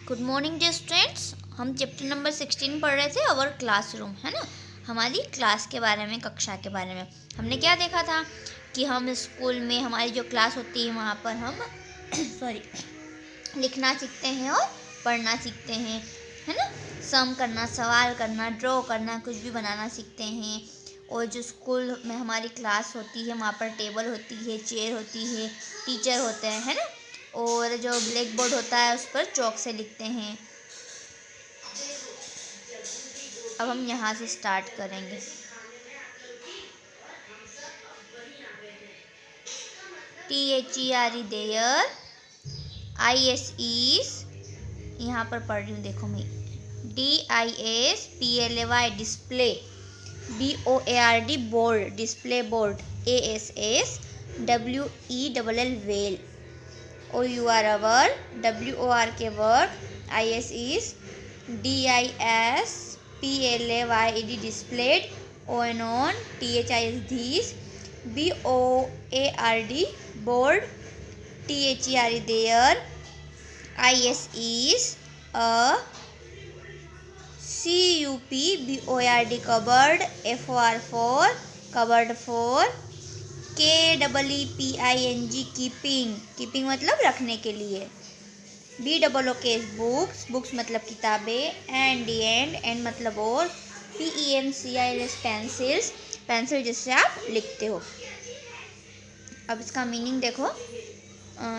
Good morning dear students. हम chapter number 16 पढ़ रहे थे, अवर क्लासरूम, है ना। हमारी क्लास के बारे में, कक्षा के बारे में हमने क्या देखा था कि हम स्कूल में हमारी जो क्लास होती है वहाँ पर हम सॉरी लिखना सीखते हैं और पढ़ना सीखते हैं, है ना। सम करना, सवाल करना, ड्रॉ करना, कुछ भी बनाना सीखते हैं। और जो स्कूल में हमारी क्लास होती है वहाँ पर टेबल होती है, चेयर होती है, टीचर होते हैं, है ना। और जो ब्लैक बोर्ड होता है उस पर चॉक से लिखते हैं। अब हम यहाँ से स्टार्ट करेंगे। THERE देयर, IS यहाँ पर पढ़ रही हूँ, देखो मैं DISPLAY display, BOARD board, display board, ASS WELL well, OUR our, WOR के work, IS DISPLAYED displayed, ON THIS these, BOARD board, THERE there, IS a, CUPBOARD cupboard, FOR for cupboard for, KEEPING keeping, keeping मतलब रखने के लिए, BOOK books, books मतलब किताबें, and मतलब और, PENCILS pencils, pencil जिससे आप लिखते हो। अब इसका मीनिंग देखो।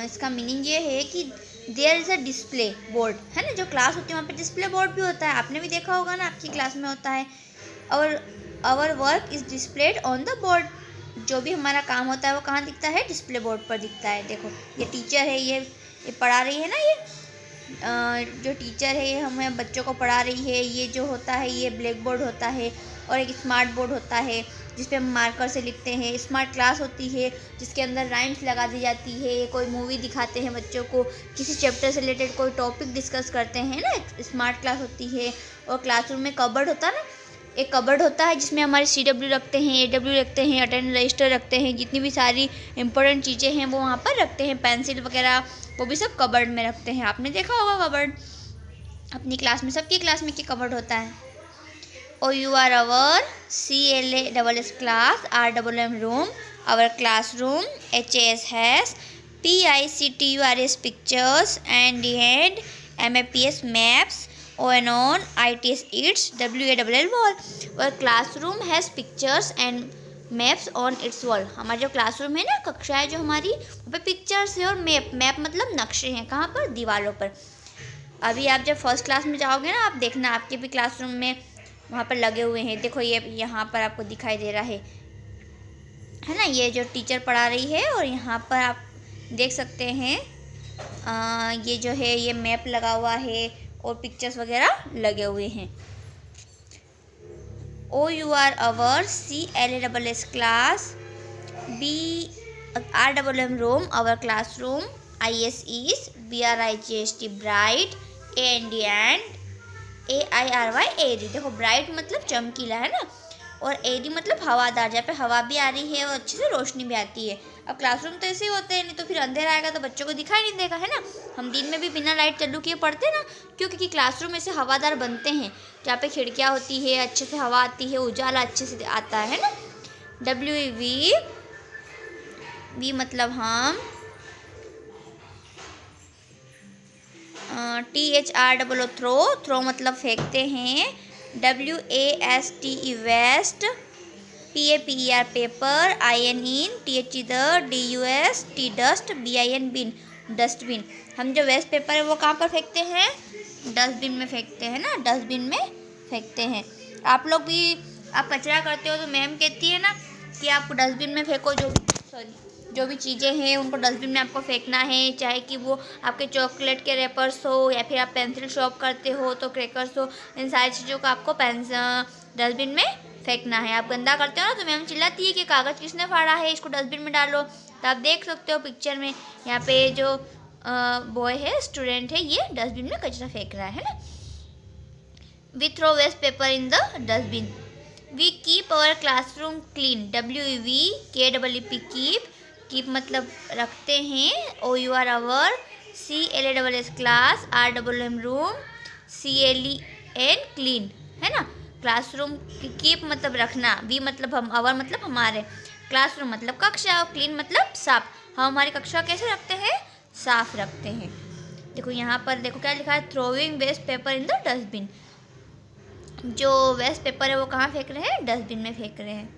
इसका मीनिंग ये है कि there is a display board, है ना। जो क्लास होती है वहाँ पे डिस्प्ले बोर्ड भी होता है, आपने भी देखा होगा ना, आपकी क्लास में होता है। और our work is displayed on the board, जो भी हमारा काम होता है वो कहाँ दिखता है, डिस्प्ले बोर्ड पर दिखता है। देखो ये टीचर है, ये पढ़ा रही है ना, ये जो टीचर है ये हमें बच्चों को पढ़ा रही है। ये जो होता है ये ब्लैक बोर्ड होता है, और एक स्मार्ट बोर्ड होता है जिस पे हम मार्कर से लिखते हैं। स्मार्ट क्लास होती है जिसके अंदर राइम्स लगा दी जाती है, कोई मूवी दिखाते हैं बच्चों को, किसी चैप्टर से रिलेटेड कोई टॉपिक डिस्कस करते हैं ना, स्मार्ट क्लास होती है। और क्लासरूम में कबर्ड होता है ना, एक कबर्ड होता है जिसमें हमारे CW रखते हैं, AW रखते हैं, अटेंडेंस रजिस्टर रखते हैं, जितनी भी सारी इंपॉर्टेंट चीज़ें हैं वो वहाँ पर रखते हैं, पेंसिल वगैरह वो भी सब कबर्ड में रखते हैं। आपने देखा होगा कबर्ड अपनी क्लास में, सबकी क्लास में क्या कबर्ड होता है। OUR our, CLASS class, RMM room, our classroom, HAS has, PICTURS pictures, and MAPS maps, ON ITS its, WALL wall, our classroom has pictures and maps on it's wall. हमारा जो classroom है ना, कक्षा है जो हमारी, वहाँ पे पिक्चर्स है और मैप मतलब नक्शे हैं, कहाँ पर, दीवारों पर। अभी आप जब फर्स्ट क्लास में जाओगे ना, आप देखना आपके भी क्लासरूम में वहाँ पर लगे हुए हैं। देखो ये यहाँ पर आपको दिखाई दे रहा है ना, ये जो टीचर पढ़ा रही है, और यहाँ पर आप देख सकते हैं ये जो है ये मैप लगा हुआ है और पिक्चर्स वगैरह लगे हुए हैं। OUR our, CLASS class, BRMM room, our classroom, IS BRIGHT bright, AND AIRY, देखो ब्राइट मतलब चमकीला, है ना, और AD मतलब हवादार, जहाँ पे हवा भी आ रही है और अच्छे से रोशनी भी आती है। अब क्लासरूम तो ऐसे ही होते हैं, नहीं तो फिर अंधेरा आएगा तो बच्चों को दिखाई नहीं देगा, है ना। हम दिन में भी बिना लाइट चालू किए पढ़ते हैं ना, क्योंकि क्लासरूम ऐसे हवादार बनते हैं जहाँ पे खिड़कियाँ होती है, अच्छे से हवा आती है, उजाला अच्छे से आता है ना। WV मतलब हम, THRO थ्रो, थ्रो मतलब फेंकते हैं, WASTE waste, PAPER paper, IN THE DUST dust, BIN bin dustbin. हम जो वेस्ट पेपर है वो कहाँ पर फेंकते हैं, डस्टबिन में फेंकते हैं ना, डस्टबिन में फेंकते हैं। आप लोग भी, आप कचरा करते हो तो मैम कहती है ना कि आपको डस्टबिन में फेंको, जो भी चीज़ें हैं उनको डस्टबिन में आपको फेंकना है, चाहे कि वो आपके चॉकलेट के रैपर्स हो या फिर आप पेंसिल शॉप करते हो तो क्रैकर्स हो, इन सारी चीज़ों को आपको डस्टबिन में फेंकना है। आप गंदा करते हो ना तो मैम चिल्लाती है कि कागज़ किसने फाड़ा है, इसको डस्टबिन में डालो। तो आप देख सकते हो पिक्चर में, यहाँ पे जो बॉय है, स्टूडेंट है, ये डस्टबिन में कचरा फेंक रहा है ना। We throw waste paper in the dustbin. We keep our classroom clean, WEVKEEP keep मतलब रखते हैं, OUR our, CLASS class, RMM room, CLEN clean, है ना। क्लासरूम, कीप मतलब रखना, वी मतलब हम, आवर मतलब हमारे, क्लासरूम मतलब कक्षा, और क्लीन मतलब साफ। हम हमारी कक्षा कैसे रखते हैं? साफ रखते हैं। देखो यहाँ पर देखो क्या लिखा है, throwing waste paper in the dustbin. जो वेस्ट पेपर है वो कहाँ फेंक रहे हैं? डस्टबिन में फेंक रहे हैं।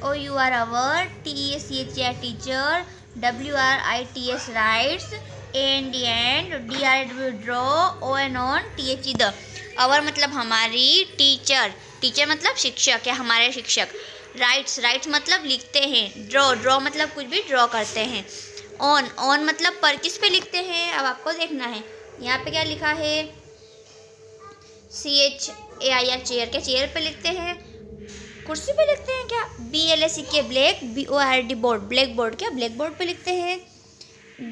O U R our, T E C H A teacher, W R I T S writes, A N D and, D R W draw, O N on, T H E the। our मतलब हमारी, teacher, teacher मतलब शिक्षक या हमारे शिक्षक। Rights, rights मतलब लिखते हैं। ड्रॉ, ड्रॉ मतलब कुछ भी ड्रॉ करते हैं। ऑन, ऑन मतलब पर, किस पे लिखते हैं? अब आपको देखना है। यहाँ पे क्या लिखा है? CHAIR चेयर, क्या चेयर पे लिखते हैं? कुर्सी पे लिखते हैं क्या? BLACK black, BORD board, black board, क्या ब्लैक बोर्ड पे लिखते हैं?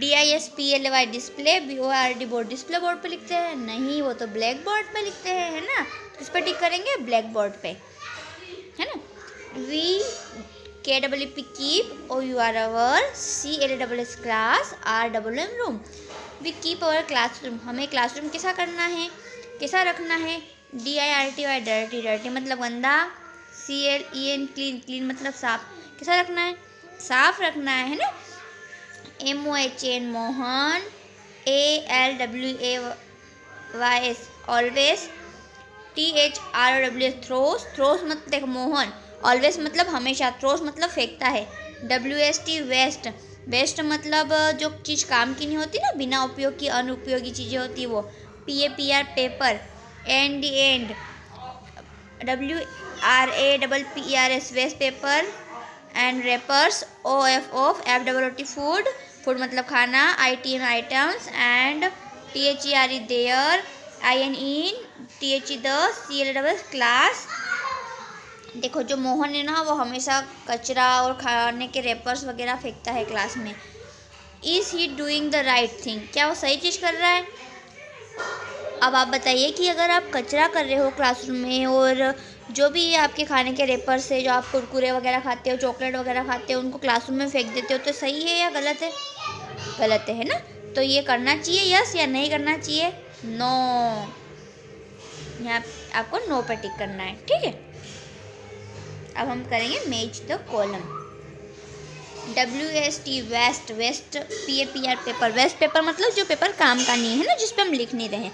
DISPLY display, BORD board, display board पे लिखते हैं? नहीं, वो तो ब्लैक बोर्ड पे लिखते हैं, है ना। किस पे टिक करेंगे? ब्लैक बोर्ड पे, है ना। KWP keep, OUR our, CLASS class, RMM room. We keep our classroom, हमें क्लासरूम कैसा करना है, कैसा रखना है? DIRTY डर्टी, डर्टी मतलब गंदा, CLEN क्लीन, क्लीन मतलब साफ, कैसा रखना है? साफ रखना है ना। MOHN Mohan, ALWAYS always, THROWS throws, throws मतलब देखो मोहन, ऑलवेज मतलब हमेशा, थ्रोस मतलब फेंकता है। WST वेस्ट, वेस्ट मतलब जो चीज़ काम की नहीं होती ना, बिना उपयोग की अनुपयोगी चीज़ें होती है वो। PAPR paper, and WRAPPERS waste paper, and wrappers, OF of, FWOT food, food मतलब खाना, ITM items, and THERE there, IN THE the, CLASS class. देखो जो मोहन है ना, वो हमेशा कचरा और खाने के रेपर्स वगैरह फेंकता है क्लास में। Is he doing the right thing, क्या वो सही चीज़ कर रहा है? अब आप बताइए कि अगर आप कचरा कर रहे हो क्लासरूम में, और जो भी आपके खाने के रेपर्स है, जो आप कुरकुरे वगैरह खाते हो, चॉकलेट वगैरह खाते हो, उनको क्लासरूम में फेंक देते हो, तो सही है या गलत है? गलत है ना। तो ये करना चाहिए यस या नहीं करना चाहिए? नो। यहाँ आपको नो पर टिक करना है, ठीक है। अब हम करेंगे match the column. WST waste, waste PAPR paper, waste paper मतलब जो पेपर काम का नहीं है ना, जिस पे हम लिख नहीं रहे।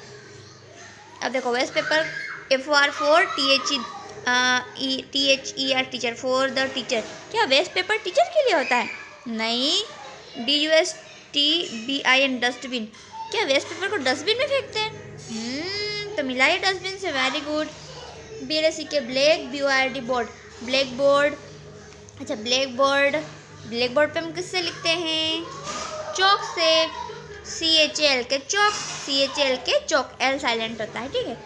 अब देखो waste paper, FOR for THER teacher, for the teacher, क्या वेस्ट पेपर टीचर के लिए होता है? नहीं। DUSTBIN डस्टबिन, क्या वेस्ट पेपर को डस्टबिन में फेंकते हैं? तो मिला है डस्टबिन से, very good. BLACK black, BORD board, black board. अच्छा ब्लैक बोर्ड, ब्लैक बोर्ड पे हम किससे लिखते हैं? चौक से। CHL के चौक, CHL के चौक, L साइलेंट होता है, ठीक है।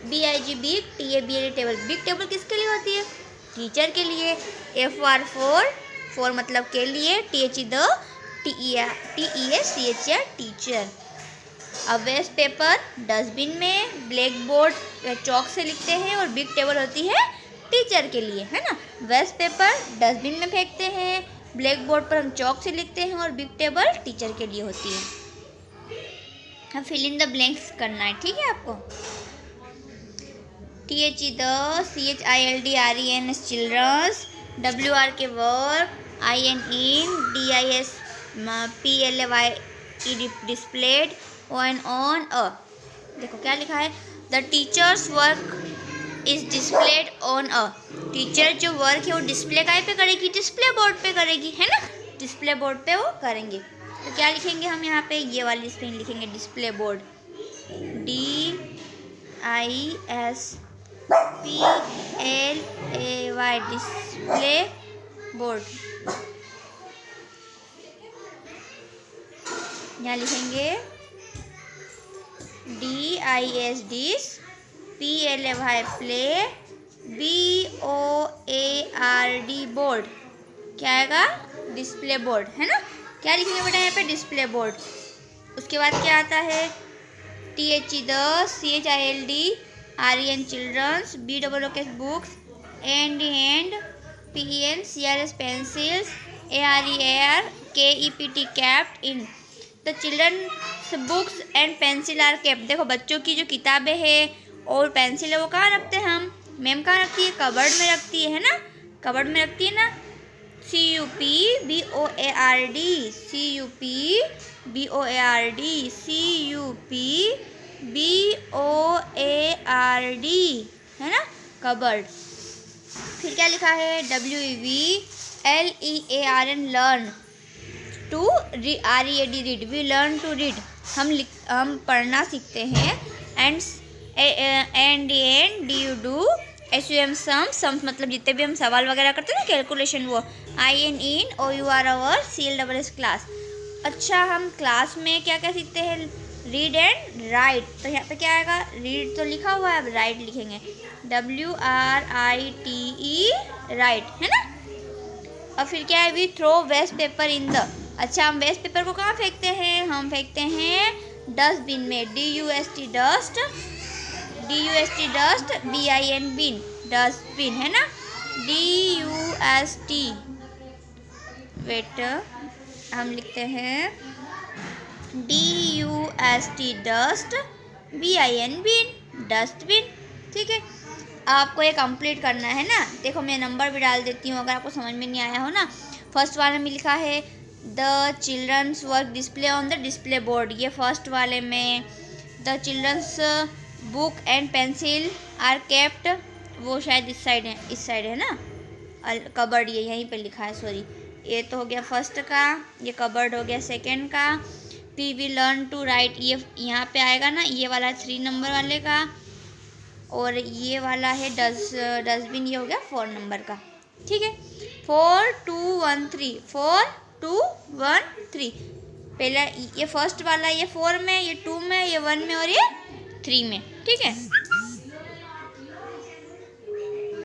BIG big, TABL table, big table किसके लिए होती है? टीचर के लिए। FOR फॉर, फॉर मतलब के लिए, THE द, TES टीचर। अब वेस्ट पेपर डस्टबिन में, ब्लैक बोर्ड चौक से लिखते हैं, और बिग टेबल होती है टीचर के लिए, है ना। वेस्ट पेपर डस्टबिन में फेंकते हैं, ब्लैक बोर्ड पर हम चौक से लिखते हैं, और बिग टेबल टीचर के लिए होती है। अब फिल इन द ब्लैंक्स करना है, ठीक है आपको। THE the, CHILDRENS children's, WR के work, IN DIS PLY displayed, ON on a. देखो क्या लिखा है? The teacher's work is displayed on a. Teacher जो वर्क है वो डिस्प्ले काय पे करेगी? डिस्प्ले बोर्ड पे करेगी, है ना। डिस्प्ले बोर्ड पे वो करेंगे। तो क्या लिखेंगे हम यहाँ पे? ये वाली स्पेलिंग लिखेंगे, display board, DISPLAY, display board. यहाँ लिखेंगे DIS dis, PLY play, BOARD board, क्या आएगा? डिस्प्ले बोर्ड, है ना। क्या लिखेंगे बेटा यहाँ पे? Display board. उसके बाद क्या आता है? THE the, CHILD REN children's, BOOKS books, AND PENCRS pencils, AREAR KEPT kept in the children's books and pencil are kept. देखो बच्चों की जो किताबें हैं और पेंसिल है वो कहाँ रखते हैं हम? मैम कहाँ रखती है? कबर्ड में रखती है ना? कबर्ड में रखती है ना? CUPBOARD, CUPBOARD है ना? कबर्ड। फिर क्या लिखा है? WEVLEARN learn to READ read. We learn to read. हम पढ़ना सीखते हैं। And DU do. SUM sums मतलब जितने भी हम सवाल वगैरह करते हैं ना, कैलकुलेशन, वो IN in OUR our CLSS class. अच्छा, हम क्लास में क्या क्या सीखते हैं? Read and write. तो यहाँ पे क्या आएगा? रीड तो लिखा हुआ है, अब राइट लिखेंगे। WRITE राइट, है ना? और फिर क्या है? We throw waste paper in the. अच्छा, हम वेस्ट पेपर को कहाँ फेंकते हैं? हम फेंकते हैं डस्टबिन में। DUST dust, BIN bin, dustbin, है ना? DUST वेट, हम लिखते हैं DUST dust, BIN bin, dustbin. ठीक है, आपको ये कंप्लीट करना है ना। देखो मैं नंबर भी डाल देती हूँ अगर आपको समझ में नहीं आया हो ना। फर्स्ट वाले में लिखा है the children's work display on the display board, ये फर्स्ट वाले में। The children's book and pencil are kept, वो शायद इस साइड है ना? कबर्ड ये यहीं पे लिखा है, सॉरी। ये तो हो गया फर्स्ट का, ये कबर्ड हो गया सेकंड का। वी लर्न टू राइट, ये यहाँ पे आएगा ना, ये वाला 3 नंबर वाले का। और ये वाला है डस्टबिन, ये हो गया 4 नंबर का। ठीक है, 4 2 1 3, 4 2 1 3। पहला ये फर्स्ट वाला, ये 4 में, ये 2 में, ये 1 में और ये 3 में। ठीक है।